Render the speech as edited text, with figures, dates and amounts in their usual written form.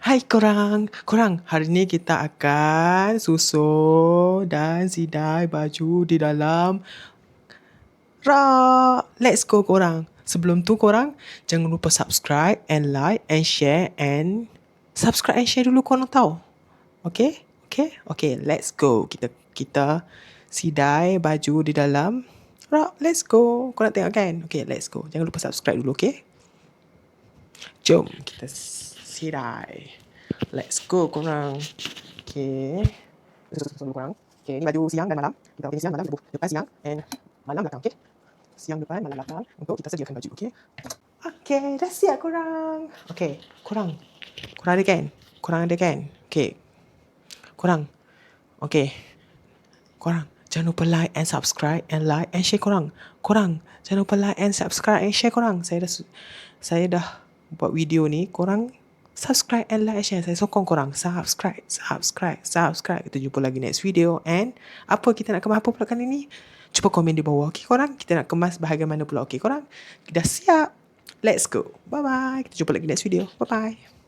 Hai korang hari ni kita akan susun dan sidai baju di dalam rak. Let's go korang. Sebelum tu korang jangan lupa subscribe and like and share and subscribe and share dulu korang tahu. Okay? Okay, let's go. Kita sidai baju di dalam rak. Let's go. Korang tengok kan? Okay, let's go. Jangan lupa subscribe dulu, okay? Jom kita sidai. Let's go korang. Okay. Susun korang. Okay, ni baju siang dan malam. Kita pakai siang, malam, depan siang and malam belakang, okay? Siang depan, malam belakang untuk kita sediakan baju, okay? Okay, dah siap korang. Okay, korang ada kan? Korang ada kan? Okay. Korang. Okay. Korang jangan lupa like and subscribe and like and share korang. Korang jangan lupa like and subscribe and share korang. Saya dah buat video ni, korang subscribe and like and share. Saya sokong korang subscribe. Kita jumpa lagi next video. And apa kita nak kemas apa pula kali ni? Cuba komen di bawah, okay korang? Kita nak kemas bahagian mana pula, okay korang? Dah siap. Let's go. Bye bye. Kita jumpa lagi next video. Bye bye.